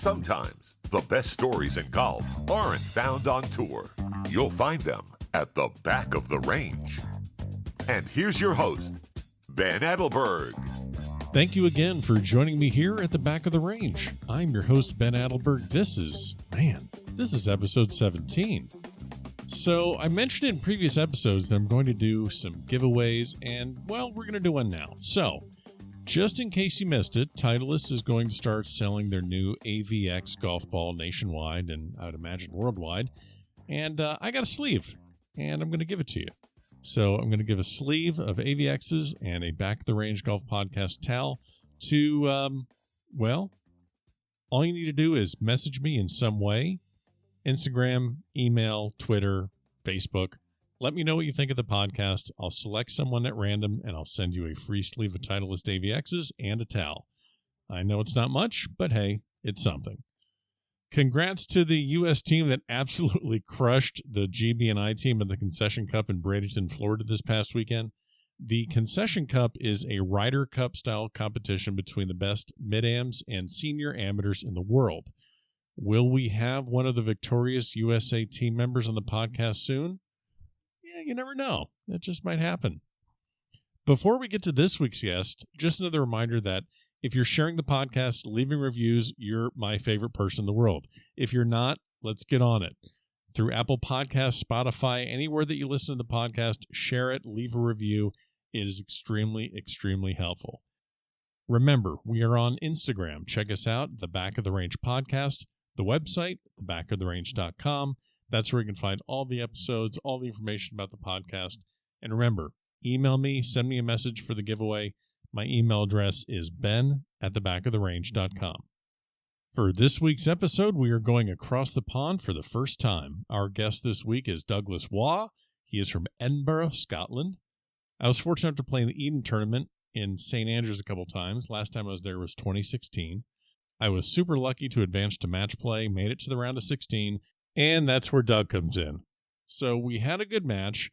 Sometimes the best stories in golf aren't found on tour. You'll find them at the back of the range. And here's your host, Ben Adelberg. Thank you again for joining me here at the back of the range. I'm your host, Ben Adelberg. This is episode 17. So I mentioned in previous episodes that I'm going to do some giveaways, and, well, we're going to do one now. So, just in case you missed it, Titleist is going to start selling their new AVX golf ball nationwide, and I'd imagine worldwide. And I got a sleeve, and I'm going to give it to you. So I'm going to give a sleeve of AVXs and a Back of the Range Golf Podcast towel to, all you need to do is message me in some way. Instagram, email, Twitter, Facebook. Let me know what you think of the podcast. I'll select someone at random, and I'll send you a free sleeve of Titleist AVXs and a towel. I know it's not much, but hey, it's something. Congrats to the U.S. team that absolutely crushed the GB&I team at the Concession Cup in Bradenton, Florida this past weekend. The Concession Cup is a Ryder Cup style competition between the best mid-ams and senior amateurs in the world. Will we have one of the victorious USA team members on the podcast soon? Yeah, you never know. It just might happen. Before we get to this week's guest, just another reminder that if you're sharing the podcast, leaving reviews, you're my favorite person in the world. If you're not, let's get on it. Through Apple Podcasts, Spotify, anywhere that you listen to the podcast, share it, leave a review. It is extremely, extremely helpful. Remember, we are on Instagram. Check us out, The Back of the Range Podcast, the website, thebackoftherange.com. That's where you can find all the episodes, all the information about the podcast. And remember, email me, send me a message for the giveaway. My email address is ben@thebackoftherange.com. For this week's episode, we are going across the pond for the first time. Our guest this week is Douglas Waugh. He is from Edinburgh, Scotland. I was fortunate to play in the Eden tournament in St. Andrews a couple times. Last time I was there was 2016. I was super lucky to advance to match play, made it to the round of 16, and that's where Doug comes in. So we had a good match.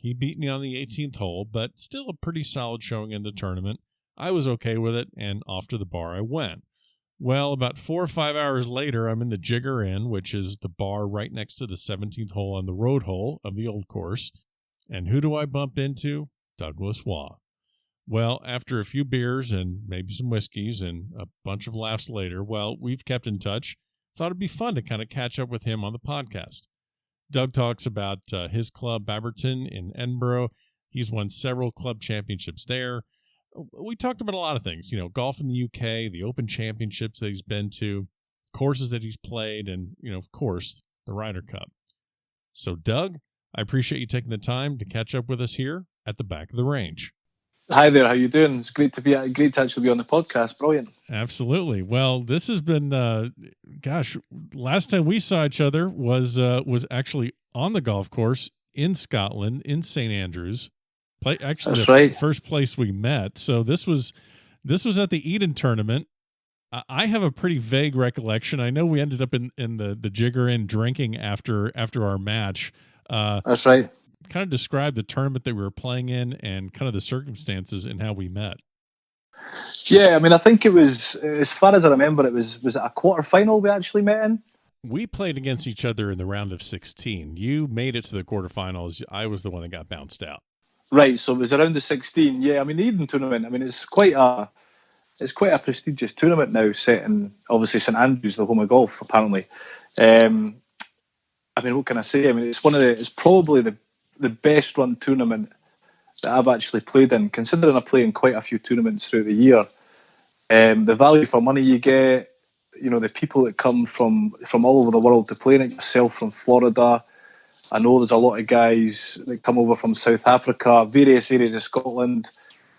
He beat me on the 18th hole, but still a pretty solid showing in the tournament. I was okay with it, and off to the bar I went. Well, about 4 or 5 hours later, I'm in the Jigger Inn, which is the bar right next to the 17th hole on the road hole of the old course. And who do I bump into? Douglas Waugh. Well, after a few beers and maybe some whiskeys and a bunch of laughs later, we've kept in touch. Thought it'd be fun to kind of catch up with him on the podcast. Doug talks about his club, Baberton, in Edinburgh. He's won several club championships there. We talked about a lot of things, golf in the UK, the Open Championships that he's been to, courses that he's played, and, of course, the Ryder Cup. So, Doug, I appreciate you taking the time to catch up with us here at the Back of the Range. Hi there, how you doing? It's great to actually be on the podcast. Brilliant. Absolutely. Well, this has been, last time we saw each other was actually on the golf course in Scotland, in St. Andrews. That's right. First place we met. So this was at the Eden tournament. I have a pretty vague recollection. I know we ended up in the Jigger Inn drinking after our match. That's right. Kind of describe the tournament that we were playing in and kind of the circumstances and how we met. Yeah, I mean, I think it was, as far as I remember, was it a quarterfinal we actually met in? We played against each other in the round of 16. You made it to the quarterfinals. I was the one that got bounced out. Right, so it was around the 16. Yeah, I mean, the Eden tournament, I mean, it's quite a prestigious tournament now, set in, obviously, St. Andrews, the home of golf, apparently. I mean, what can I say? I mean, it's probably the best run tournament that I've actually played in, considering I play in quite a few tournaments throughout the year. The value for money you get, the people that come from all over the world to play in it, yourself from Florida. I know there's a lot of guys that come over from South Africa, various areas of Scotland.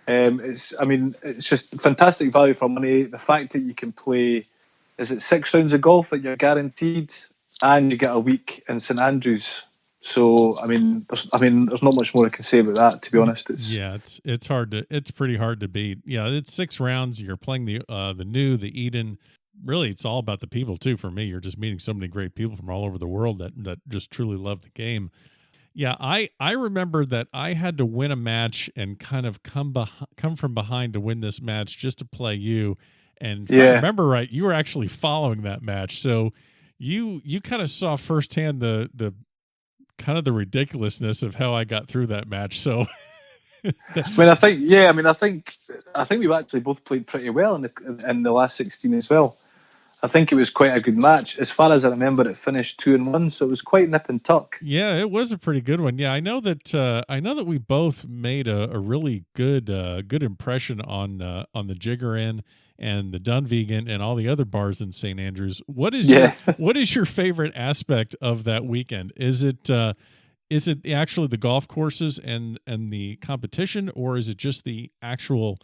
It's just fantastic value for money. The fact that you can play, is it 6 rounds of golf that you're guaranteed, and you get a week in St. Andrews. So there's not much more I can say about that, to be honest. It's pretty hard to beat. Yeah, it's 6 rounds. You're playing the Eden. Really, it's all about the people too. For me, you're just meeting so many great people from all over the world that just truly love the game. Yeah, I remember that I had to win a match and kind of come from behind to win this match just to play you. And if I remember right, you were actually following that match. So you kind of saw firsthand the kind of the ridiculousness of how I got through that match. So I think we've actually both played pretty well in the last 16 as well. I think it was quite a good match. As far as I remember, it finished 2-1, so it was quite nip and tuck. Yeah, it was a pretty good one. Yeah, I know that we both made a really good impression on the Jigger Inn and the Dunvegan and all the other bars in St. Andrews. What is your favorite aspect of that weekend? Is it actually the golf courses and the competition, or is it just the actual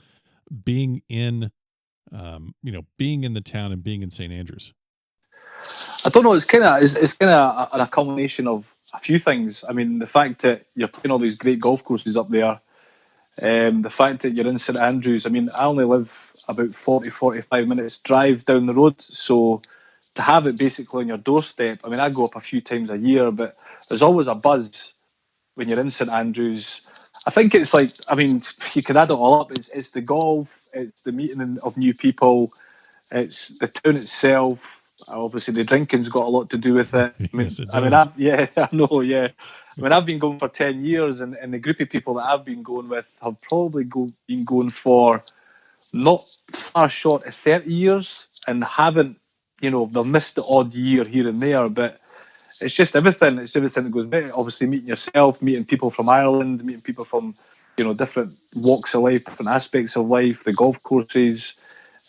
being in being in the town and being in St. Andrews? I don't know. It's kind of a combination of a few things. I mean, the fact that you're playing all these great golf courses up there, the fact that you're in St. Andrews. I mean, I only live about 40-45 minutes drive down the road, so to have it basically on your doorstep. I mean, I go up a few times a year, but there's always a buzz when you're in St. Andrews. I think it's like, I mean, you could add it all up. It's the golf, it's the meeting of new people, it's the town itself. Obviously, the drinking's got a lot to do with it. Yes, it does. I mean, I know, yeah. I mean, I've been going for 10 years, and the group of people that I've been going with have probably been going for not far short of 30 years and haven't, they've missed the odd year here and there, but it's just everything. It's everything that goes with it. Obviously, meeting yourself, meeting people from Ireland, meeting people from, different walks of life, different aspects of life, the golf courses.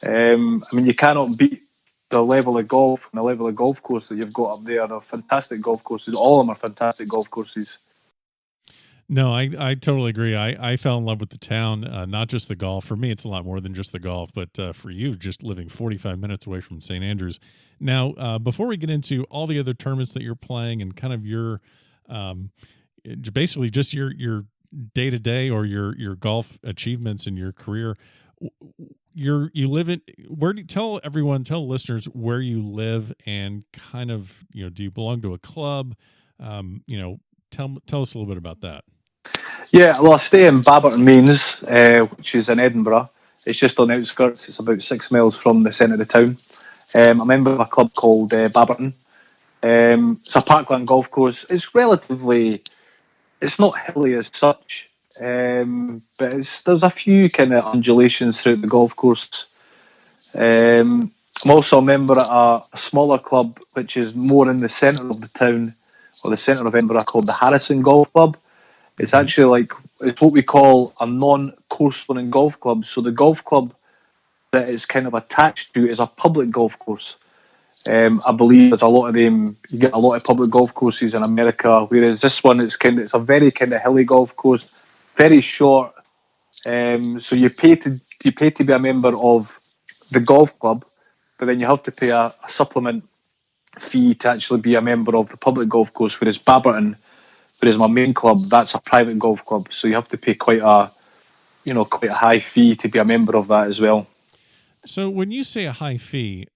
I mean, you cannot beat the level of golf and the level of golf course that you've got up there. They're fantastic golf courses. All of them are fantastic golf courses. No, I totally agree. I fell in love with the town, not just the golf. For me, it's a lot more than just the golf, but for you, just living 45 minutes away from St. Andrews. Now, before we get into all the other tournaments that you're playing and kind of your, basically just your day-to-day or your golf achievements in your career, you live in, tell listeners where you live and kind of, do you belong to a club? Tell us a little bit about that. Yeah, well, I stay in Baberton, Mains, which is in Edinburgh. It's just on the outskirts. It's about 6 miles from the centre of the town. I'm a member of a club called Baberton. It's a parkland golf course. It's not hilly as such, but there's a few kind of undulations throughout the golf course. I'm also a member at a smaller club, which is more in the centre of the town, or the centre of Edinburgh, called the Harrison Golf Club. It's actually it's what we call a non-course running golf club. So the golf club that it's kind of attached to is a public golf course. I believe there's a lot of them. You get a lot of public golf courses in America, whereas this one it's a very kind of hilly golf course, very short. So you pay to be a member of the golf club, but then you have to pay a supplement fee to actually be a member of the public golf course. Whereas my main club, that's a private golf club, so you have to pay quite a high fee to be a member of that as well. So when you say a high fee,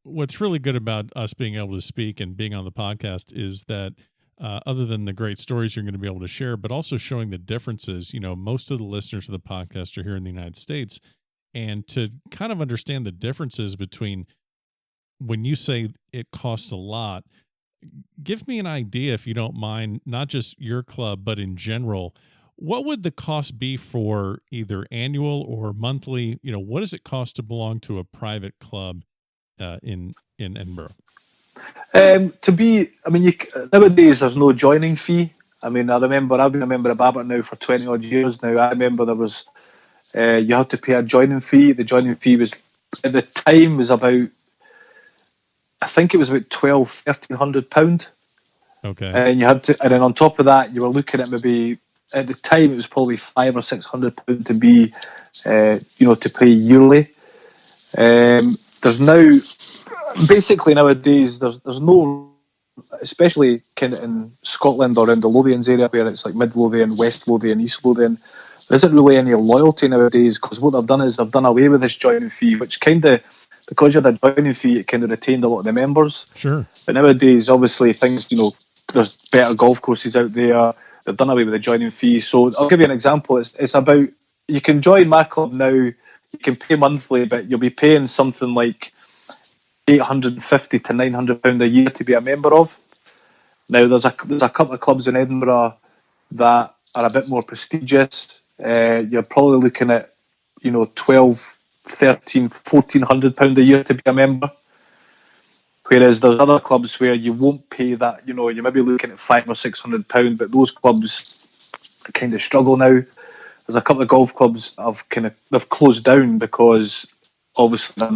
what's really good about us being able to speak and being on the podcast is that other than the great stories you're going to be able to share, but also showing the differences. Most of the listeners of the podcast are here in the United States, and to kind of understand the differences between when you say it costs a lot, give me an idea, if you don't mind, not just your club, but in general. What would the cost be for either annual or monthly? What does it cost to belong to a private club in Edinburgh? Nowadays there's no joining fee. I mean, I remember I've been a member of Baberton now for 20 odd years now. I remember there was you had to pay a joining fee. The joining fee was at the time about, I think it was about £1,200-1,300. Okay. And you had to, and then on top of that, you were looking at maybe, at the time it was probably £500 or £600 to be, to pay yearly. There's now, basically nowadays, there's no, especially kind of in Scotland or in the Lothians area where it's like Mid Lothian, West Lothian, East Lothian, there isn't really any loyalty nowadays, because what they've done is they've done away with this joining fee, which kind of, because you had a joining fee, it kind of retained a lot of the members. Sure. But nowadays, obviously, things, there's better golf courses out there. They've done away with the joining fee. So I'll give you an example. It's about, you can join my club now. You you can pay monthly, but you'll be paying something like £850 to £900 a year to be a member of. Now, there's a couple of clubs in Edinburgh that are a bit more prestigious. You're probably looking at, £1,200, £1,300, £1,400 a year to be a member. Whereas there's other clubs where you won't pay that. You may be looking at £500 or £600, but those clubs kind of struggle now. There's a couple of golf clubs that they've closed down because obviously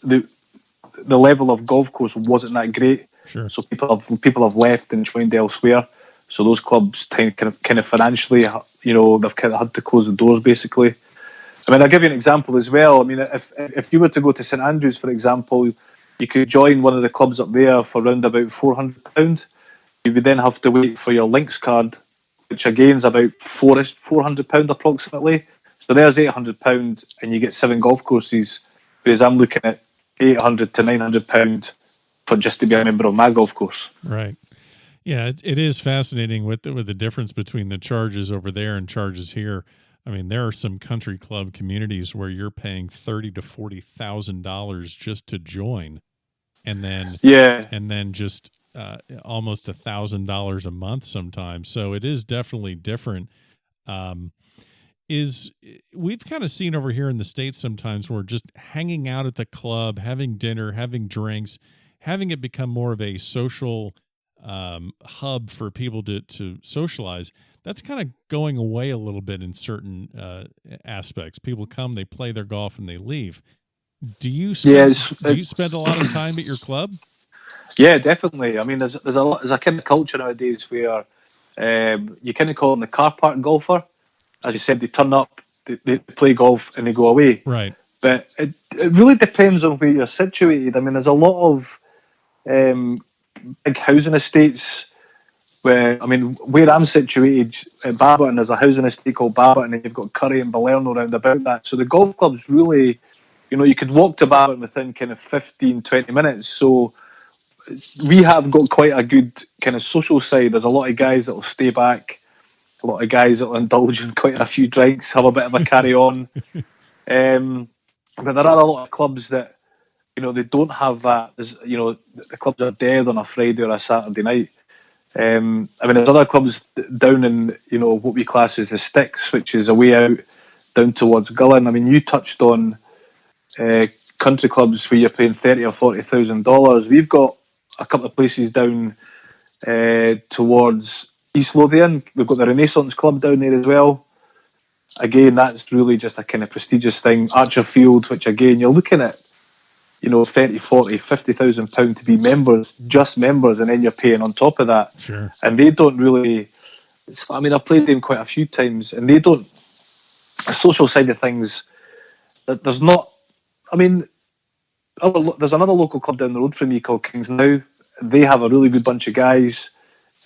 the level of golf course wasn't that great. Sure. So people have left and joined elsewhere. So those clubs kind of financially, they've kind of had to close the doors basically. I mean, I'll give you an example as well. I mean, if you were to go to St Andrews, for example, you could join one of the clubs up there for around about £400. You would then have to wait for your links card, which again is about £400 approximately. So there's £800 and you get 7 golf courses, whereas I'm looking at £800 to £900 for just to be a member of my golf course. Right. Yeah, it is fascinating with the difference between the charges over there and charges here. I mean, there are some country club communities where you're paying $30,000 to $40,000 just to join, and then just almost $1,000 a month sometimes. So it is definitely different. We've kind of seen over here in the States sometimes where just hanging out at the club, having dinner, having drinks, having it become more of a social hub for people to socialize. That's kind of going away a little bit in certain aspects. People come, they play their golf, and they leave. Do you spend a lot of time at your club? Yeah, definitely. I mean, there's a kind of culture nowadays where you kind of call them the car park golfer. As you said, they turn up, they play golf, and they go away. Right. But it really depends on where you're situated. I mean, there's a lot of big housing estates where I'm situated at Baberton, there's a housing estate called Baberton, and you've got Curry and Balerno around about that. So the golf club's really, you could walk to Baberton within kind of 15, 20 minutes. So we have got quite a good kind of social side. There's a lot of guys that will stay back, a lot of guys that will indulge in quite a few drinks, have a bit of a carry on. But there are a lot of clubs that, they don't have that. The clubs are dead on a Friday or a Saturday night. There's other clubs down in, what we class as the sticks, which is a way out down towards Gullen. I mean, you touched on country clubs where you're paying $30,000 or $40,000. We've got a couple of places down towards East Lothian. We've got the Renaissance Club down there as well. Again, that's really just a kind of prestigious thing. Archerfield, which again, you're looking at, £30,000, £40,000, £50,000 to be members, just members, and then you're paying on top of that. Sure. And they don't really, I've played them quite a few times, and they don't, the social side of things, there's not, there's another local club down the road from me called Kings Now. They have a really good bunch of guys.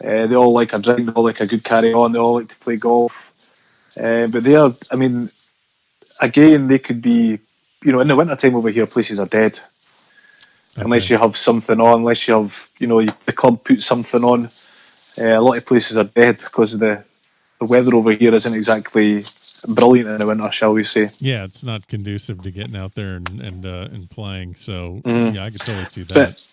They all like a drink, they all like a good carry on, they all like to play golf. But they are, again, they could be, in the winter time over here, places are dead. Okay. Unless you have something on, unless you have, the club puts something on. A lot of places are dead because the weather over here isn't exactly brilliant in the winter, shall we say. Yeah, it's not conducive to getting out there and playing. So, yeah, I could totally see that.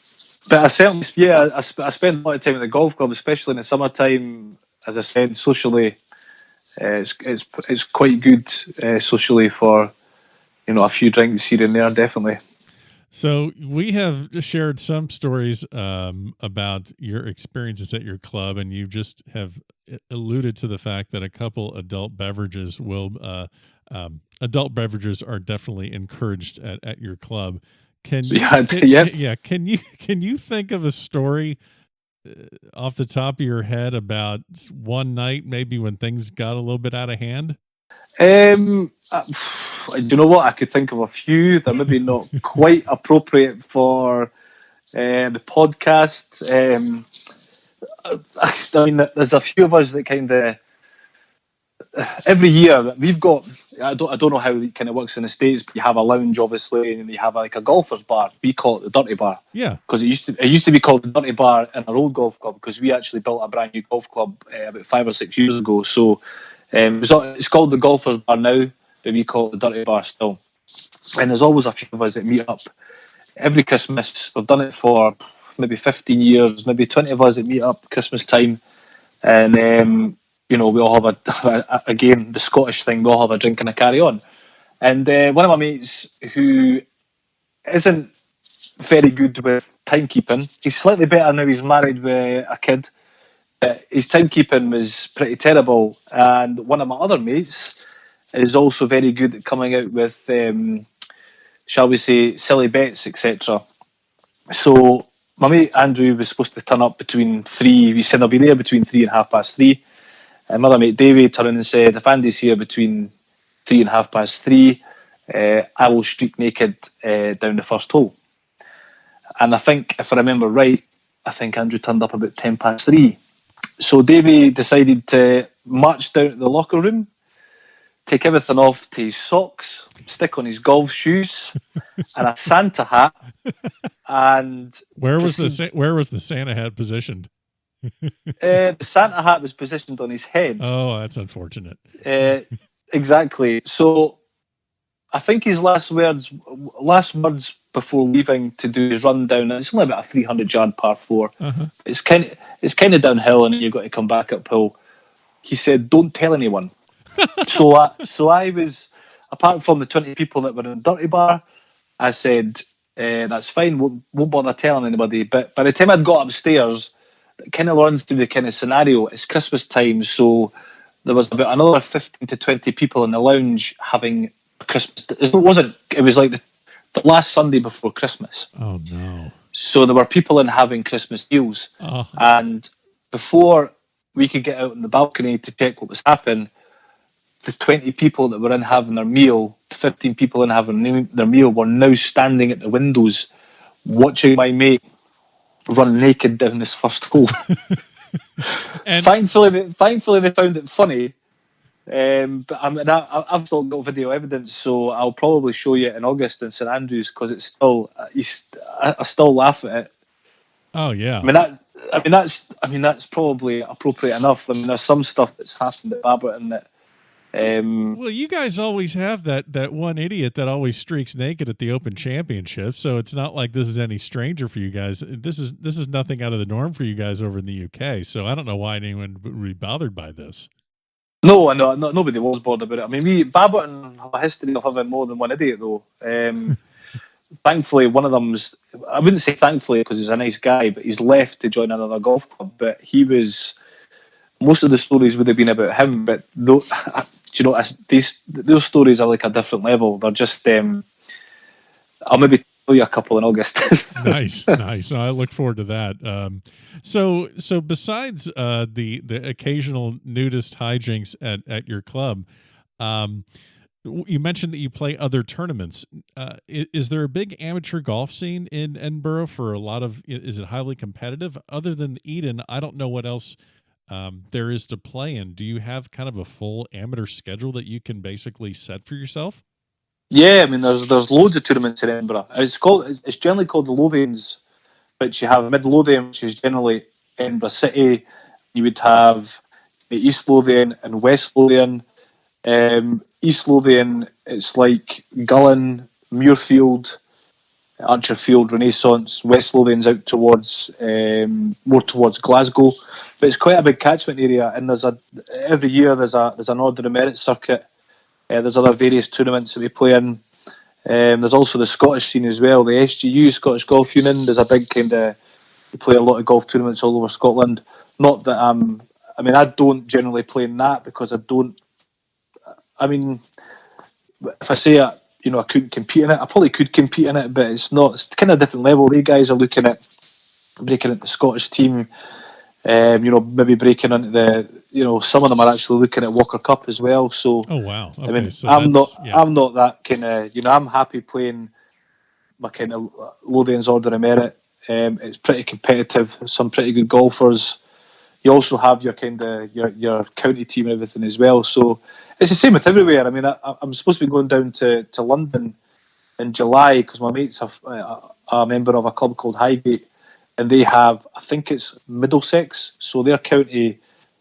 But I certainly, I spend a lot of time at the golf club, especially in the summertime. As I said, socially, it's quite good socially for, a few drinks here and there, definitely. So we have shared some stories about your experiences at your club, and you just have alluded to the fact that a couple adult beverages are definitely encouraged at your club. Can you think of a story off the top of your head about one night maybe when things got a little bit out of hand? Do you know what? I could think of a few that maybe not quite appropriate for the podcast. There's a few of us that kind of every year we've got. I don't know how it kind of works in the States, but you have a lounge obviously, and you have like a golfer's bar. We call it the Dirty Bar. Yeah, because it used to be called the Dirty Bar in our old golf club because we actually built a brand new golf club about 5 or 6 years ago. So. It's called the Golfer's Bar now, but we call it the Dirty Bar still. And there's always a few of us that meet up every Christmas. We've done it for maybe 15 years, maybe 20 of us that meet up Christmas time. And, we all have again, the Scottish thing, we all have a drink and a carry on. And one of my mates who isn't very good with timekeeping, he's slightly better now he's married with a kid, but his timekeeping was pretty terrible. And one of my other mates is also very good at coming out with, shall we say, silly bets, etc. So my mate Andrew was supposed to turn up between 3. We said I'll be there between 3 and 3:30. And my other mate David turned in and said, if Andy's here between 3 and 3:30, I will streak naked down the first hole. And I think, if I remember right, I think Andrew turned up about 3:10. So Davey decided to march down to the locker room, take everything off to his socks, stick on his golf shoes and a Santa hat. And where was the Santa hat positioned? The Santa hat was positioned on his head. Oh, that's unfortunate. Exactly. So I think his last words before leaving to do his rundown. It's only about a 300-yard par 4. Uh-huh. It's kind of downhill, and you've got to come back uphill. He said, "Don't tell anyone." so I was, apart from the 20 people that were in Dirty Bar, I said, "That's fine. Won't bother telling anybody." But by the time I'd got upstairs, kind of learned through the kind of scenario. It's Christmas time, so there was about another 15 to 20 people in the lounge having a Christmas. It wasn't. It was like the last Sunday before Christmas. Oh no! So there were people in having Christmas meals, and before we could get out on the balcony to check what was happening, the 20 people that were in having their meal, the 15 people in having their meal, were now standing at the windows, watching my mate run naked down this first hole. And thankfully they found it funny. But I've still got video evidence, so I'll probably show you it in August in St Andrews, because it's still I still laugh at it. Oh yeah. I mean that's probably appropriate enough. I mean, there's some stuff that's happened at Baberton that. Well, you guys always have that one idiot that always streaks naked at the Open Championship, so it's not like this is any stranger for you guys. This is nothing out of the norm for you guys over in the UK. So I don't know why anyone would be bothered by this. No, nobody was bothered about it. I mean, Baberton have a history of having more than one idiot, though. Thankfully, one of them's, I wouldn't say thankfully because he's a nice guy, but he's left to join another golf club. But he was, most of the stories would have been about him, but those stories are like a different level. They're just, I'll maybe tell you a couple in August. Nice. No, I look forward to that. So besides the occasional nudist hijinks at your club, you mentioned that you play other tournaments. Is there a big amateur golf scene in Edinburgh for a lot of? Is it highly competitive? Other than Eden, I don't know what else there is to play in. Do you have kind of a full amateur schedule that you can basically set for yourself? Yeah, I mean, there's loads of tournaments in Edinburgh. It's generally called the Lothians, but you have Mid Lothian, which is generally Edinburgh City. You would have the East Lothian and West Lothian. East Lothian, it's like Gullen, Muirfield, Archerfield, Renaissance. West Lothian's out towards more towards Glasgow, but it's quite a big catchment area. And every year there's an Order of Merit circuit. There's other various tournaments that we play in. There's also the Scottish scene as well. The SGU, Scottish Golf Union. There's a big we play a lot of golf tournaments all over Scotland. Not that I don't generally play in that because I don't. I mean, if I say I couldn't compete in it, I probably could compete in it, but it's not. It's kind of a different level. These guys are looking at breaking into the Scottish team. Maybe breaking into the. Some of them are actually looking at Walker Cup as well. So, oh wow! Okay, I mean, so I'm not that kind of. I'm happy playing my kind of Lothians Order of Merit. It's pretty competitive. Some pretty good golfers. You also have your kind of your county team and everything as well. So it's the same with everywhere. I mean, I'm supposed to be going down to London in July because my mates are a member of a club called Highgate, and they have, I think it's Middlesex, so their county,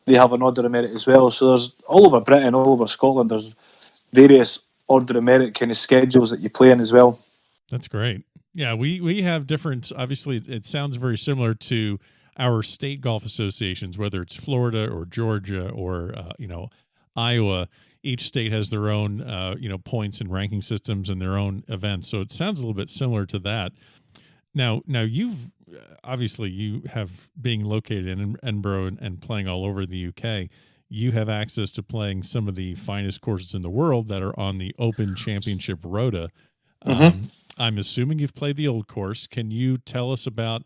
they have an Order of Merit as well. So there's all over Britain, all over Scotland, there's various order of merit kind of schedules that you play in as well. That's great. Yeah, we have different. Obviously, it sounds very similar to our state golf associations, whether it's Florida or Georgia or Iowa. Each state has their own points and ranking systems and their own events. So it sounds a little bit similar to that. Now you've obviously, you have, being located in Edinburgh and playing all over the UK, you have access to playing some of the finest courses in the world that are on the Open Championship Rota. I'm assuming you've played the Old Course. Can you tell us about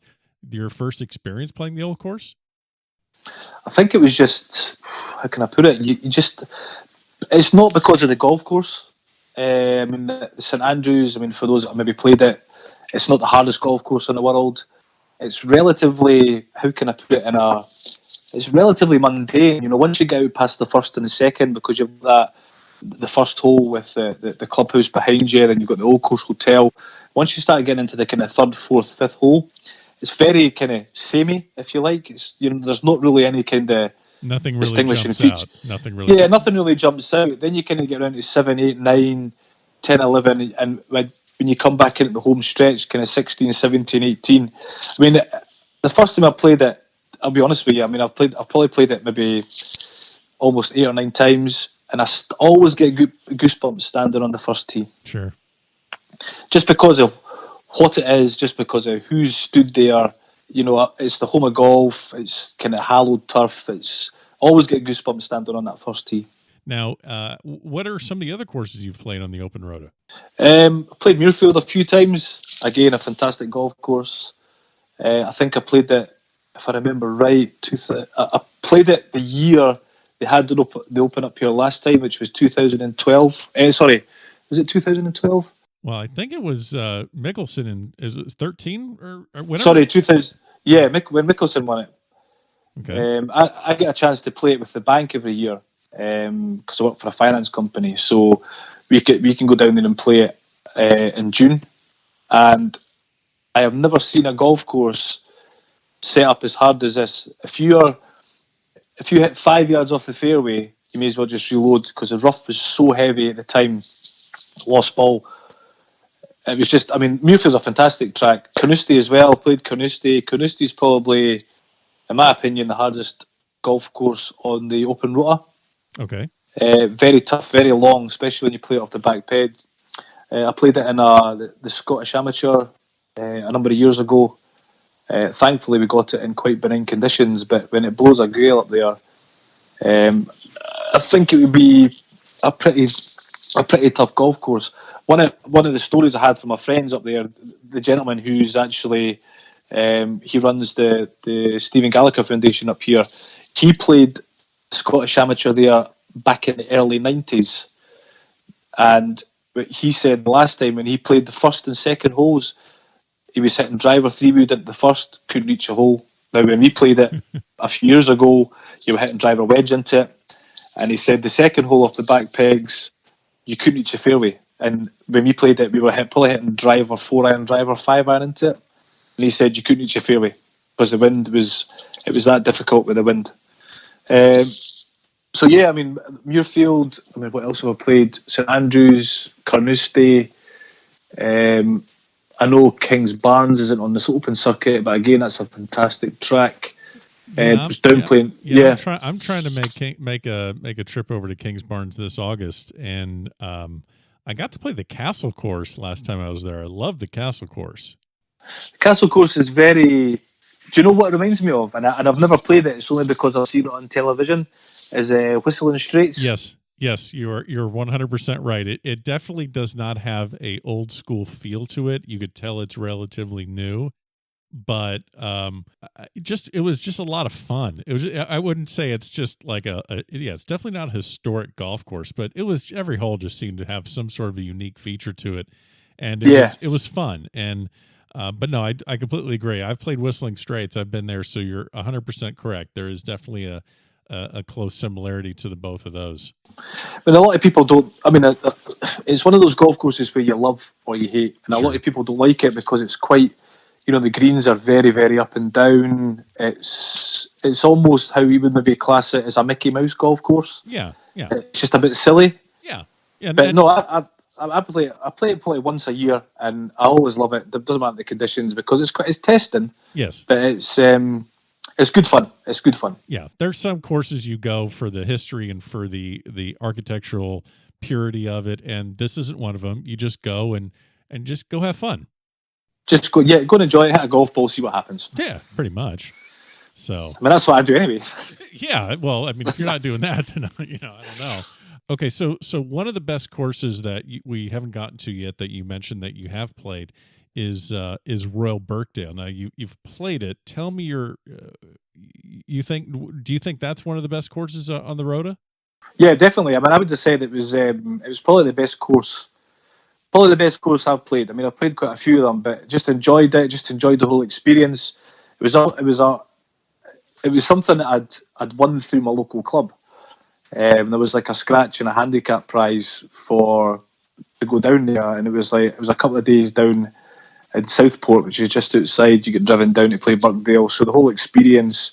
your first experience playing the Old Course? I think it was just, how can I put it? You just, it's not because of the golf course. I mean, St Andrews, I mean, for those that maybe played it, it's not the hardest golf course in the world. It's relatively, how can I put it it's relatively mundane. You know, once you get out past the first and the second, because you've got the first hole with the clubhouse behind you, then you've got the Old Course Hotel. Once you start getting into the kind of third, fourth, fifth hole, it's very kind of samey, if you like. It's, you know, there's not really any kind of nothing really distinguishing jumps feature. out. Nothing really jumps out. Then you kind of get around to 7, 8, 9, 10, 11, and when you come back into the home stretch, kind of 16, 17, 18. I mean, the first time I played it, I'll be honest with you, I mean, I've probably played it maybe almost 8 or 9 times, and I always get goosebumps standing on the first tee. Sure. Just because of what it is, just because of who's stood there. You know, it's the home of golf. It's kind of hallowed turf. It's always get goosebumps standing on that first tee. Now, what are some of the other courses you've played on the Open Rota? I played Muirfield a few times. Again, a fantastic golf course. I think I played it, if I remember right, I played it the year they had the Open up here last time, which was 2012. Sorry, was it 2012? Well, I think it was Mickelson in, is it 13 or whatever? Sorry, 2000. Yeah, when Mickelson won it. Okay. I get a chance to play it with the bank every year because I work for a finance company. So we can go down there and play it in June. And I have never seen a golf course set up as hard as this. If you hit 5 yards off the fairway, you may as well just reload because the rough was so heavy at the time. Lost ball. It was just, I mean, Muirfield's a fantastic track. Carnoustie as well. Played Carnoustie. Carnoustie's probably, in my opinion, the hardest golf course on the Open Rota. Okay. Very tough, very long, especially when you play it off the back ped. I played it in the Scottish Amateur a number of years ago. Thankfully, we got it in quite benign conditions, but when it blows a gale up there, I think it would be a pretty tough golf course. One of the stories I had from my friends up there, the gentleman who's actually he runs the Stephen Gallagher Foundation up here. He played Scottish Amateur there back in the early 90s, and he said the last time when he played the first and second holes, he was hitting driver 3-wood into the first, couldn't reach a hole. Now when we played it a few years ago, you were hitting driver wedge into it, and he said the second hole off the back pegs, you couldn't reach a fairway. And when we played it, we were probably hitting driver 4-iron, driver 5-iron into it. And he said you couldn't reach a fairway because the wind was that difficult with the wind. So yeah, I mean, Muirfield, I mean, what else have I played? St Andrews, Carnoustie. I know Kings Barnes isn't on this open circuit, but again, that's a fantastic track. I'm trying to make a trip over to Kings Barnes this August, and I got to play the Castle course last time I was there. I love the Castle course. The Castle course is very. Do you know what it reminds me of? And I've never played it. It's only because I've seen it on television. Is Whistling Straits? Yes, you're 100% right. It definitely does not have a old school feel to it. You could tell it's relatively new, but it was just a lot of fun. It was. I wouldn't say it's just like it's definitely not a historic golf course, but it was, every hole just seemed to have some sort of a unique feature to it, and it was fun. And but no, I completely agree. I've played Whistling Straits. I've been there, so you're 100% correct. There is definitely a close similarity to the both of those. But a lot of people don't. I mean, it's one of those golf courses where you love or you hate, and a lot of people don't like it because it's quite. You know, the greens are very, very up and down. It's almost how we would maybe class it as a Mickey Mouse golf course. Yeah. It's just a bit silly. Yeah. But no, I play it probably once a year, and I always love it. It doesn't matter the conditions because it's testing. Yes, but it's good fun. It's good fun. Yeah, there's some courses you go for the history and for the architectural purity of it, and this isn't one of them. You just go and just go have fun. Just go and enjoy it, hit a golf ball, see what happens. Yeah, pretty much. So I mean, that's what I do anyway. Yeah, well, I mean, if you're not doing that, then I don't know. Okay, so one of the best courses that we haven't gotten to yet that you mentioned that you have played is Royal Birkdale. Now you've played it. Tell me do you think that's one of the best courses on the Rota? Yeah, definitely. I mean, I would just say that it was probably the best course. Probably the best course I've played. I mean, I've played quite a few of them, but just enjoyed it. Just enjoyed the whole experience. It was something that I'd won through my local club. There was like a scratch and a handicap prize to go down there, and it was a couple of days down in Southport, which is just outside. You get driven down to play Birkdale, so the whole experience.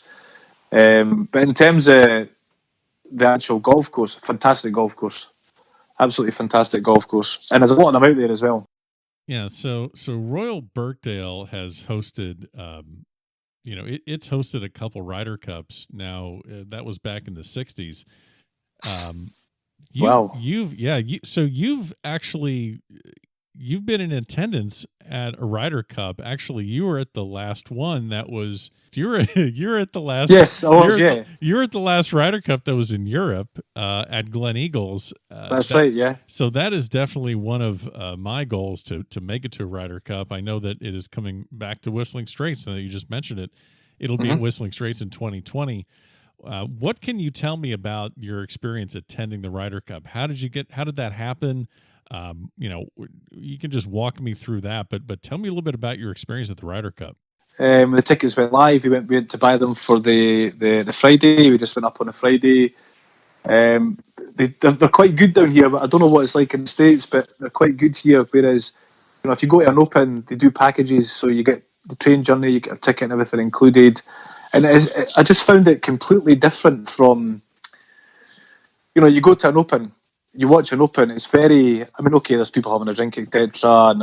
But in terms of the actual golf course, fantastic golf course, absolutely fantastic golf course, and there's a lot of them out there as well. Yeah, so Royal Birkdale has hosted, it's hosted a couple Ryder Cups now. That was back in the '60s. Wow. You've been in attendance at a Ryder Cup. Actually, you were at the last one. You're at the last. Yes, I was. You're at the last Ryder Cup that was in Europe at Glen Eagles. That's right. Yeah. So that is definitely one of my goals to make it to a Ryder Cup. I know that it is coming back to Whistling Straits, and you just mentioned it. It'll be at Whistling Straits in 2020. What can you tell me about your experience attending the Ryder Cup? How did that happen? You can just walk me through that, but tell me a little bit about your experience at the Ryder Cup. The tickets went live. We went to buy them for the Friday. We just went up on a Friday. They're quite good down here, but I don't know what it's like in the States, but they're quite good here. Whereas, if you go to an Open, they do packages, so you get the train journey, you get a ticket and everything included. And I just found it completely different from, you go to an Open, you watch an Open, it's very, I mean, okay, there's people having a drink, etc.,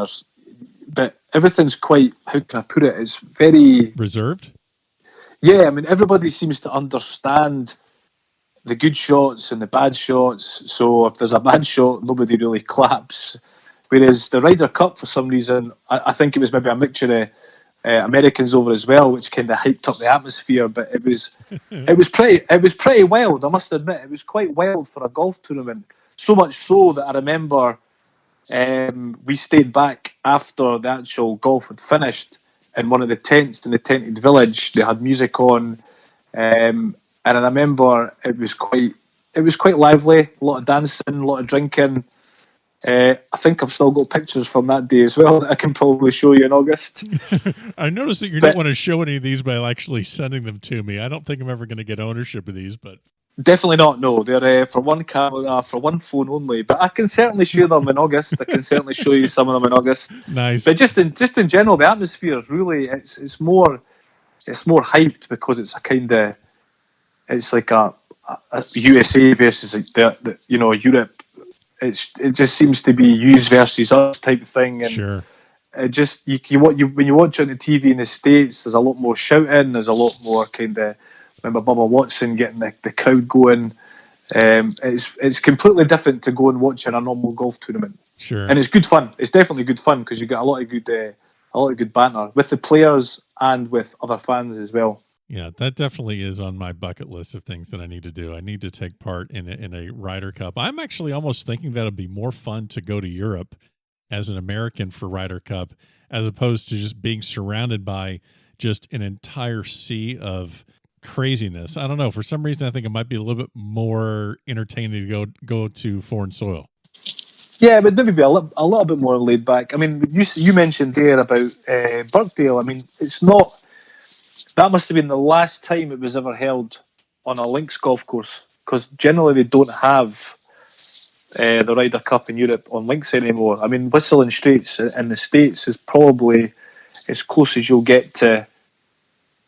but everything's quite, how can I put it, it's very... reserved? Yeah, I mean, everybody seems to understand the good shots and the bad shots, so if there's a bad shot, nobody really claps. Whereas the Ryder Cup, for some reason, I think it was maybe a mixture of Americans over as well, which kind of hyped up the atmosphere. But it was pretty wild. I must admit, it was quite wild for a golf tournament. So much so that I remember we stayed back after the actual golf had finished in one of the tents in the tented village. They had music on, and I remember it was quite lively. A lot of dancing, a lot of drinking. I think I've still got pictures from that day as well that I can probably show you in August. I noticed that you don't want to show any of these by actually sending them to me. I don't think I'm ever going to get ownership of these, but definitely not. No, they're for one camera, for one phone only. But I can certainly show them in August. I can certainly show you some of them in August. Nice. But just in general, the atmosphere is really it's more hyped because it's like a USA versus Europe. It just seems to be yous versus us type thing, and sure. It just when you watch it on the TV in the States, there's a lot more shouting. There's a lot more remember Bubba Watson getting the crowd going. It's completely different to go and watch in a normal golf tournament. Sure, and it's good fun. It's definitely good fun because you get a lot of good banter with the players and with other fans as well. Yeah, that definitely is on my bucket list of things that I need to do. I need to take part in a Ryder Cup. I'm actually almost thinking that it'd be more fun to go to Europe as an American for Ryder Cup as opposed to just being surrounded by just an entire sea of craziness. I don't know. For some reason, I think it might be a little bit more entertaining to go to foreign soil. Yeah, but maybe be a little bit more laid back. I mean, you mentioned there about Birkdale. I mean, it's not. That must have been the last time it was ever held on a links golf course, because generally they don't have the Ryder Cup in Europe on links anymore. I mean, Whistling Straits in the States is probably as close as you'll get to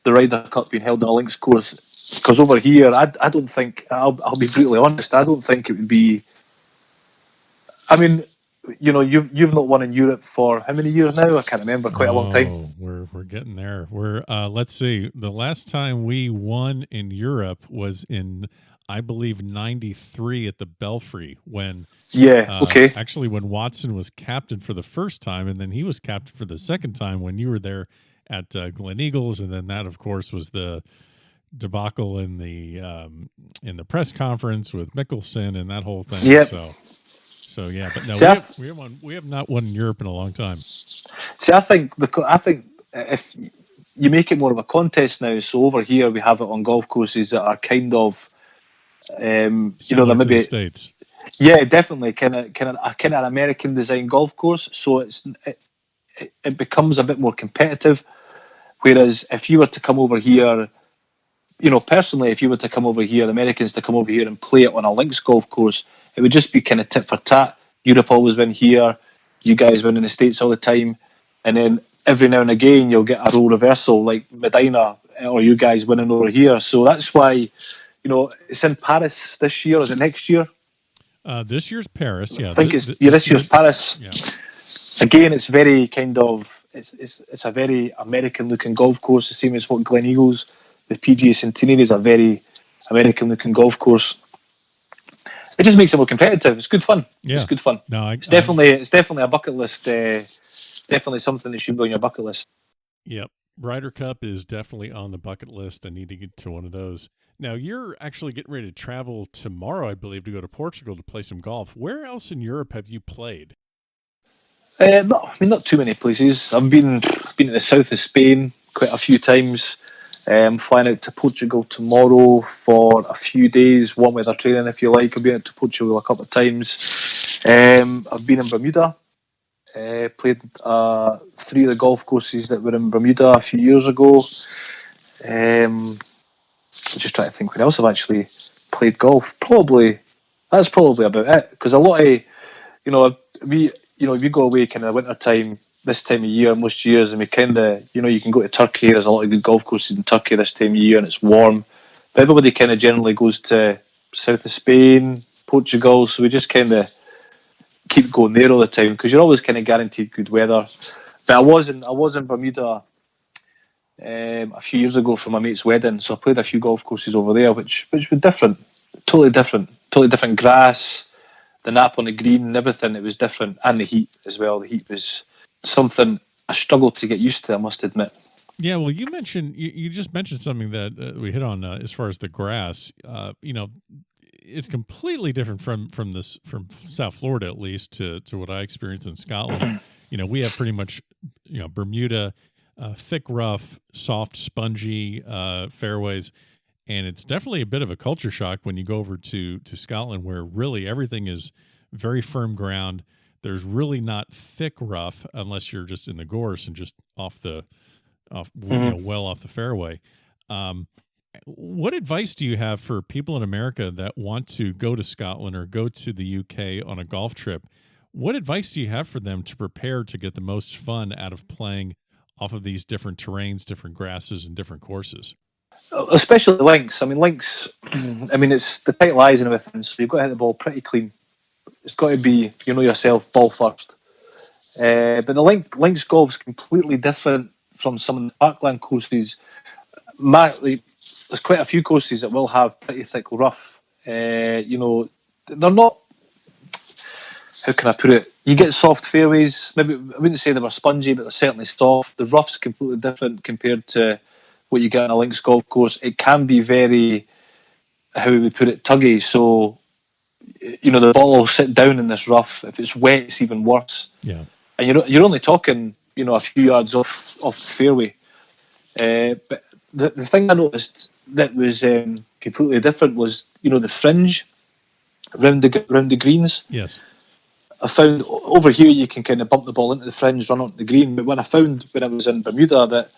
the Ryder Cup being held on a links course, because over here, I don't think, I'll be brutally honest, I don't think it would be I mean, you've not won in Europe for how many years now? I can't remember. Quite a long time. We're getting there. We're let's see. The last time we won in Europe was in, I believe, '93 at the Belfry when actually when Watson was captain for the first time, and then he was captain for the second time when you were there at Glen Eagles, and then that of course was the debacle in the press conference with Mickelson and that whole thing. Yep. So yeah, but no, we have not won in Europe in a long time. See, I think if you make it more of a contest now, so over here we have it on golf courses that are kind of, they're maybe to the States. Yeah, definitely, kind of an American design golf course. So it becomes a bit more competitive. Whereas if you were to come over here, personally, if you were to come over here, Americans to come over here and play it on a links golf course, it would just be kind of tit for tat. Europe always win here, you guys win in the States all the time, and then every now and again you'll get a role reversal like Medina or you guys winning over here. So that's why, it's in Paris this year. Is it next year? This year's Paris. Yeah, I think this year's Paris. Yeah. Again, it's very kind of it's a very American looking golf course, the same as what Glen Eagles, the PGA Centenary, is a very American looking golf course. It just makes it more competitive. It's good fun. Yeah. It's good fun. No, it's definitely a bucket list. Definitely something that should be on your bucket list. Yep. Ryder Cup is definitely on the bucket list. I need to get to one of those. Now, you're actually getting ready to travel tomorrow, I believe, to go to Portugal to play some golf. Where else in Europe have you played? Not too many places. I've been in the south of Spain quite a few times. Flying out to Portugal tomorrow for a few days, warm weather training if you like. I've been out to Portugal a couple of times. I've been in Bermuda, played 3 of the golf courses that were in Bermuda a few years ago. I'm just trying to think when else I've actually played golf. That's probably about it, because a lot of, if you go away kind of winter time, this time of year, most years, and we kind of, you can go to Turkey. There's a lot of good golf courses in Turkey this time of year, and it's warm. But everybody kind of generally goes to south of Spain, Portugal, so we just kind of keep going there all the time because you're always kind of guaranteed good weather. But I was in Bermuda a few years ago for my mate's wedding, so I played a few golf courses over there, which were different, totally different grass, the nap on the green and everything. It was different, and the heat as well. The heat was something I struggled to get used to, I must admit. Yeah, well, you just mentioned something that we hit on as far as the grass. It's completely different from South Florida, at least, to what I experienced in Scotland. We have pretty much Bermuda, thick, rough, soft, spongy fairways, and it's definitely a bit of a culture shock when you go over to Scotland, where really everything is very firm ground. There's really not thick rough unless you're just in the gorse and just well off the fairway. What advice do you have for people in America that want to go to Scotland or go to the UK on a golf trip? What advice do you have for them to prepare to get the most fun out of playing off of these different terrains, different grasses, and different courses? Especially links. It's the tight lies and everything, so you've got to hit the ball pretty clean. It's got to be, yourself, ball first. But the links golf is completely different from some of the parkland courses. There's quite a few courses that will have pretty thick rough. They're not. How can I put it? You get soft fairways. Maybe I wouldn't say they were spongy, but they're certainly soft. The rough's completely different compared to what you get on a links golf course. It can be very, how we would put it, tuggy. So, the ball will sit down in this rough. If it's wet, it's even worse. Yeah. And you're only talking, a few yards off the fairway. But the thing I noticed that was completely different was, the fringe round the greens. Yes. I found over here you can kind of bump the ball into the fringe, run onto the green. But when I found when I was in Bermuda that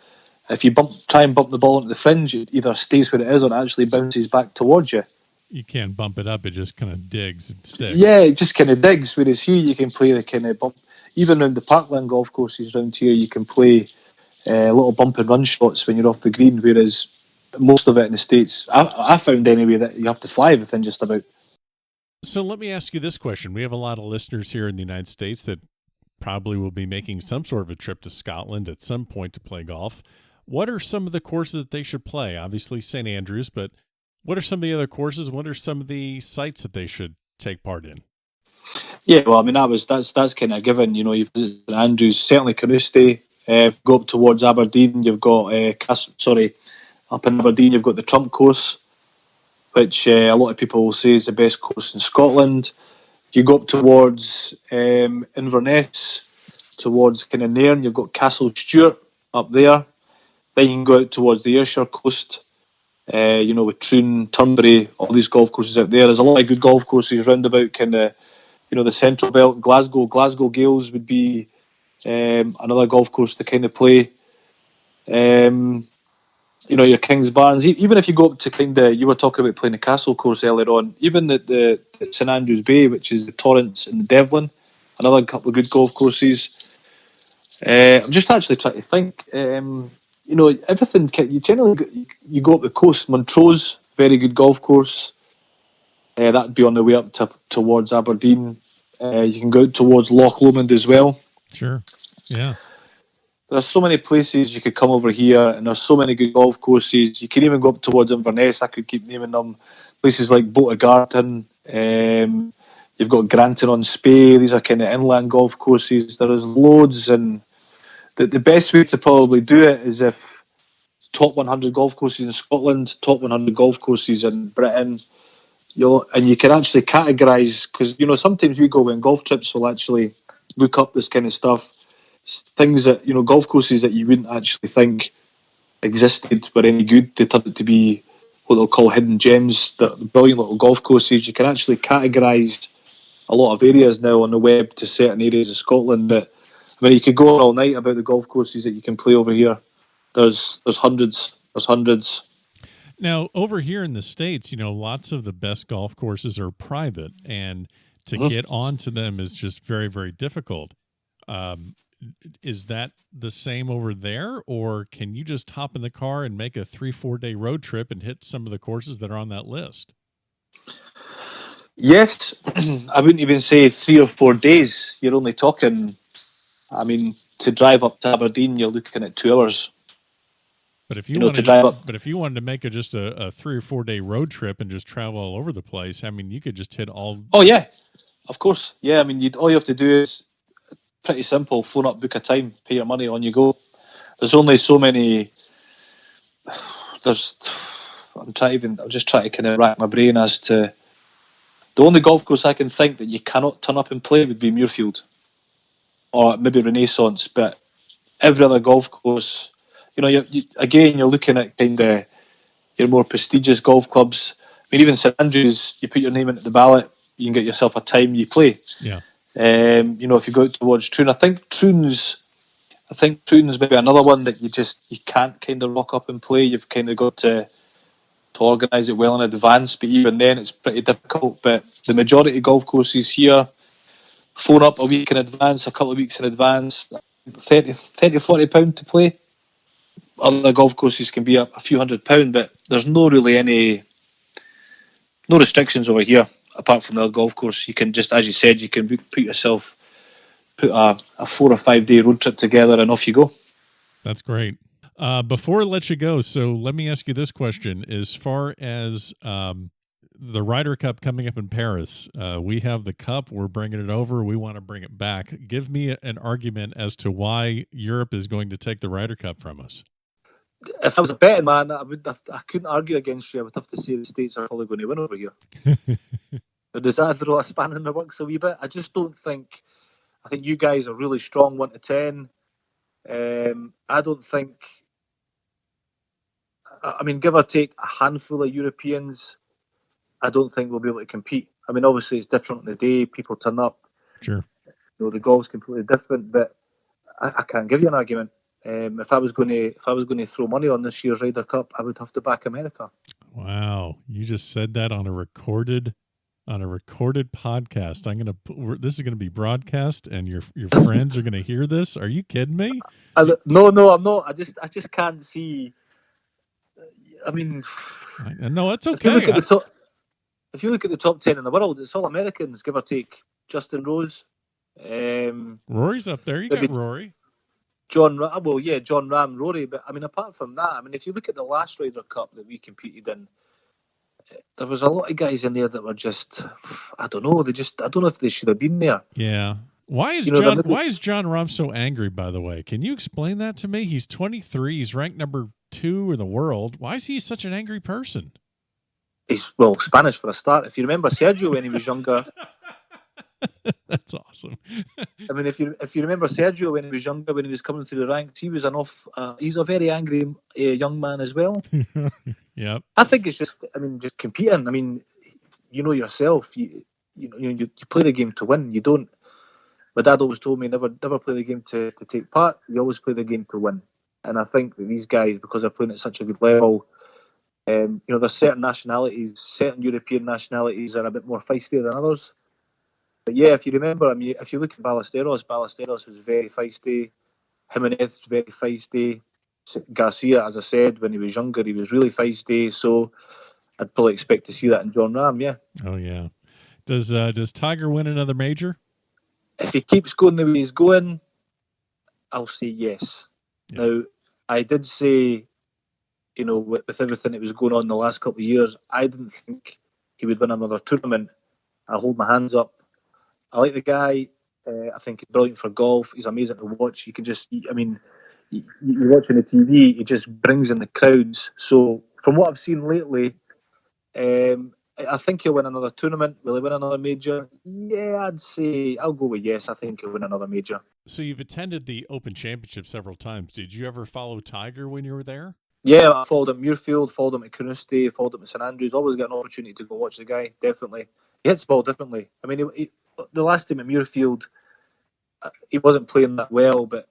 if you try and bump the ball into the fringe, it either stays where it is or it actually bounces back towards you. You can't bump it up; it just kind of digs and sticks. Yeah, it just kind of digs. Whereas here you can play the kind of bump. Even around the parkland golf courses around here, you can play little bump and run shots when you're off the green. Whereas most of it in the States, I found anyway, that you have to fly everything just about. So let me ask you this question. We have a lot of listeners here in the United States that probably will be making some sort of a trip to Scotland at some point to play golf. What are some of the courses that they should play? Obviously St. Andrews, but what are some of the other courses? What are some of the sites that they should take part in? Yeah, well, I mean that's kind of given. You know, you've visited St Andrews, certainly Carnoustie. Go up towards Aberdeen, you've got up in Aberdeen, you've got the Trump course, which a lot of people will say is the best course in Scotland. You go up towards Inverness, towards kind of Nairn, you've got Castle Stewart up there. Then you can go out towards the Ayrshire coast, with Troon, Turnberry, all these golf courses out there. There's a lot of good golf courses round about kind of, the Central Belt. Glasgow Gales would be another golf course to kind of play. Your Kings Barns. Even if you go up to kind of, you were talking about playing the Castle course earlier on, even at the St Andrews Bay, which is the Torrance and the Devlin, another couple of good golf courses. I'm just actually trying to think. Everything, you generally you go up the coast. Montrose, very good golf course. That'd be on the way up towards Aberdeen. You can go out towards Loch Lomond as well. Sure. Yeah. There's so many places you could come over here, and there's so many good golf courses. You can even go up towards Inverness. I could keep naming them. Places like Botagarton. You've got Granton on Spey. These are kind of inland golf courses. There is loads, and the best way to probably do it is if top 100 golf courses in Scotland, top 100 golf courses in Britain. And you can actually categorise, because sometimes we go on golf trips, we'll actually look up this kind of stuff. Things that, golf courses that you wouldn't actually think existed were any good. They turn out to be what they'll call hidden gems, that brilliant little golf courses. You can actually categorise a lot of areas now on the web to certain areas of Scotland. But I mean, you could go on all night about the golf courses that you can play over here. There's hundreds. Now, over here in the States, lots of the best golf courses are private, and to get onto them is just very, very difficult. Is that the same over there, or can you just hop in the car and make a 3-4 day road trip and hit some of the courses that are on that list? Yes. I wouldn't even say 3 or 4 days. You're only talking, to drive up to Aberdeen, you're looking at 2 hours. But if you wanted to make just a 3 or 4 day road trip and just travel all over the place, you could just hit all. Oh yeah, of course. Yeah, all you have to do is pretty simple: phone up, book a time, pay your money, on you go. There's only so many. I'm just trying to kind of rack my brain as to the only golf course I can think that you cannot turn up and play would be Muirfield, or maybe Renaissance. But every other golf course, you're looking at kind of your more prestigious golf clubs. Even St Andrews, you put your name into the ballot, you can get yourself a time, you play. Yeah. If you go out towards Troon, I think Troon's maybe another one that you can't kind of rock up and play. You've kind of got to organise it well in advance, but even then it's pretty difficult. But the majority of golf courses here, phone up a week in advance, a couple of weeks in advance, 30, £40 to play. Other golf courses can be a few £100, but there's no restrictions over here apart from the golf course. You can just, as you said, you can put a 4 or 5 day road trip together and off you go. That's great. Before I let you go, so let me ask you this question. As far as the Ryder Cup coming up in Paris, we have the cup, we're bringing it over, we want to bring it back. Give me an argument as to why Europe is going to take the Ryder Cup from us. If I was a betting man, I couldn't argue against you. I would have to say the States are probably going to win over here. Does that throw a spanner in the works a wee bit? I just don't think. I think you guys are really strong, 1 to 10. I don't think. Give or take a handful of Europeans, I don't think we'll be able to compete. Obviously it's different on the day. People turn up. Sure. The golf's completely different, but I can't give you an argument. If I was going to throw money on this year's Ryder Cup, I would have to back America. Wow, you just said that on a recorded podcast. This is gonna be broadcast, and your friends are gonna hear this. Are you kidding me? No, I'm not. I just can't see. No, it's okay. if you look at the top 10 in the world, it's all Americans, give or take. Justin Rose. Rory's up there. You got Rory. John Ram, Rory. But I mean, apart from that, I mean, if you look at the last Ryder Cup that we competed in, there was a lot of guys in there that were just, I don't know. I don't know if they should have been there. Yeah. Why is John Rahm so angry, by the way? Can you explain that to me? He's 23. He's ranked number 2 in the world. Why is he such an angry person? He's, Spanish for a start. If you remember Sergio when he was younger. That's awesome. I mean, if you remember Sergio when he was younger, when he was coming through the ranks, he was he's a very angry young man as well. Yep. I think it's just competing. I mean, you know yourself. You play the game to win. You don't. My dad always told me never play the game to take part. You always play the game to win. And I think that these guys, because they're playing at such a good level, there's certain nationalities, certain European nationalities are a bit more feisty than others. But yeah, if you remember, I mean, if you look at Ballesteros was very feisty. Jimenez was very feisty. Garcia, as I said, when he was younger, he was really feisty. So I'd probably expect to see that in John Rahm, yeah. Oh, yeah. Does Tiger win another major? If he keeps going the way he's going, I'll say yes. Yeah. Now, I did say, with everything that was going on in the last couple of years, I didn't think he would win another tournament. I hold my hands up. I like the guy. I think he's brilliant for golf. He's amazing to watch. You're watching the TV, he just brings in the crowds. So, from what I've seen lately, I think he'll win another tournament. Will he win another major? Yeah, I'd say I'll go with yes. I think he'll win another major. So you've attended the Open Championship several times. Did you ever follow Tiger when you were there? Yeah, I followed him at Muirfield, followed him at Carnoustie, followed him at St Andrews. Always get an opportunity to go watch the guy, definitely. He hits the ball differently. I mean, the last time at Muirfield, he wasn't playing that well, but,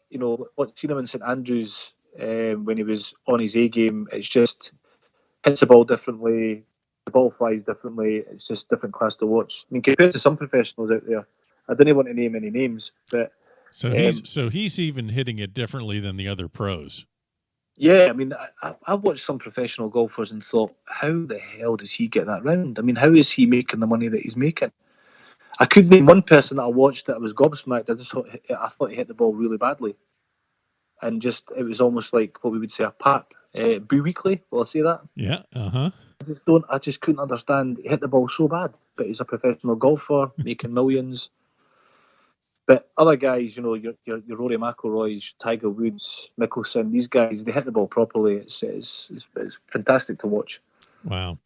what's seen him in St Andrews when he was on his A game, it's just hits the ball differently. The ball flies differently. It's just different class to watch. I mean, compared to some professionals out there, I didn't want to name any names, but so he's even hitting it differently than the other pros. Yeah, I mean, I've watched some professional golfers and thought, how the hell does he get that round? I mean, how is he making the money that he's making? I could name one person that I watched that I was gobsmacked. I thought he hit the ball really badly, and it was almost like what we would say a pap. Boo Weekly, will I say that? Yeah. Uh-huh. I just couldn't understand. He hit the ball so bad, but he's a professional golfer making millions. But other guys, your Rory McIlroys, Tiger Woods, Mickelson, these guys, they hit the ball properly. It's fantastic to watch. Wow.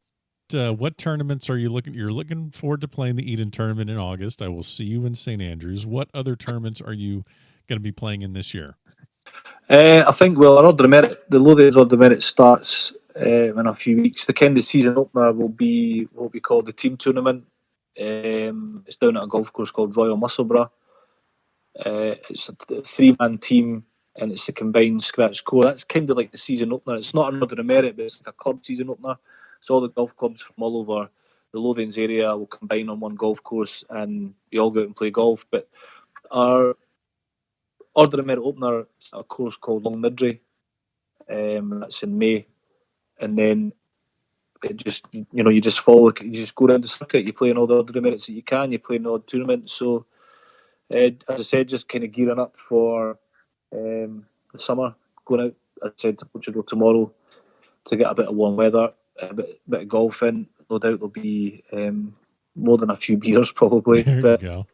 What tournaments are you looking? You're looking forward to playing the Eden tournament in August. I will see you in St Andrews. What other tournaments are you going to be playing in this year? I think our Order of Merit, the Lothians Order of Merit starts in a few weeks. The kind of season opener will be what we call the team tournament. It's down at a golf course called Royal Musselburgh. It's a 3-man team and it's a combined scratch score. That's kind of like the season opener. It's not an Order of Merit, but it's like a club season opener. So all the golf clubs from all over the Lothians area will combine on one golf course and we all go out and play golf. But our Order of Merit opener is a course called Long Nidri. That's in May. And then it just, you just follow, you just go around the circuit, you play in all the Order of Merits that you can, you play in all the tournaments. So, as I said, just kind of gearing up for the summer, going out, as I said, to Portugal tomorrow to get a bit of warm weather, a bit of golf in. No doubt there'll be more than a few beers probably. There you go.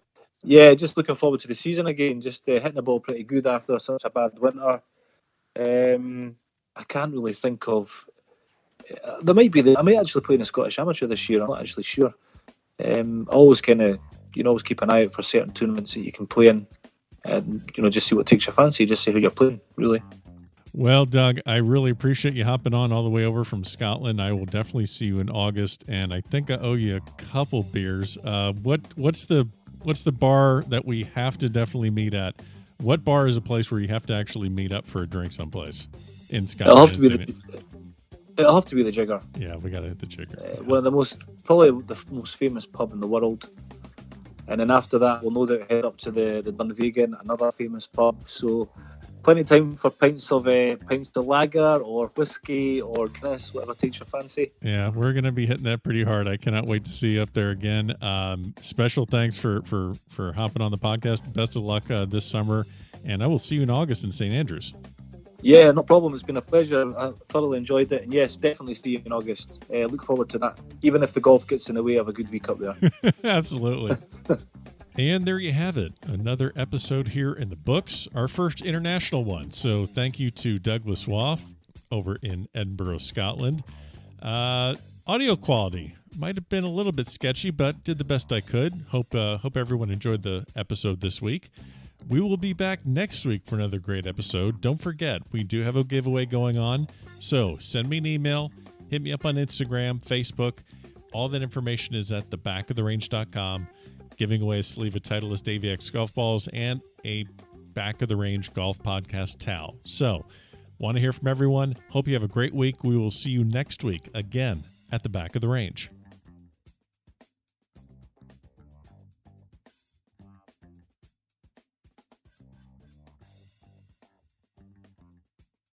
Yeah, just looking forward to the season again, just hitting the ball pretty good after such a bad winter. I can't really think of... there might be... I might actually play in the Scottish Amateur this year, I'm not actually sure. Always kind of... always keep an eye out for certain tournaments that you can play in and, just see what takes your fancy, just see who you're playing, really. Well, Doug, I really appreciate you hopping on all the way over from Scotland. I will definitely see you in August, and I think I owe you a couple beers. What's the bar that we have to definitely meet at? What bar is a place where you have to actually meet up for a drink someplace in Scotland? It'll have to be the Jigger. Yeah, we got to hit the Jigger. One of probably the most famous pub in the world. And then after that, we'll no doubt head up to the Dunvegan, another famous pub. So plenty of time for pints of lager or whiskey or Guinness, whatever takes your fancy. Yeah, we're going to be hitting that pretty hard. I cannot wait to see you up there again. Special thanks for hopping on the podcast. Best of luck this summer, and I will see you in August in St. Andrews. Yeah, no problem. It's been a pleasure. I thoroughly enjoyed it. And yes, definitely see you in August. Look forward to that, even if the golf gets in the way of a good week up there. Absolutely. And there you have it. Another episode here in the books, our first international one. So thank you to Douglas Waugh over in Edinburgh, Scotland. Audio quality might have been a little bit sketchy, but did the best I could. Hope everyone enjoyed the episode this week. We will be back next week for another great episode. Don't forget, we do have a giveaway going on. So send me an email, hit me up on Instagram, Facebook. All that information is at thebackoftherange.com. Giving away a sleeve of Titleist AVX golf balls and a Back of the Range Golf Podcast towel. So, want to hear from everyone. Hope you have a great week. We will see you next week again at the Back of the Range.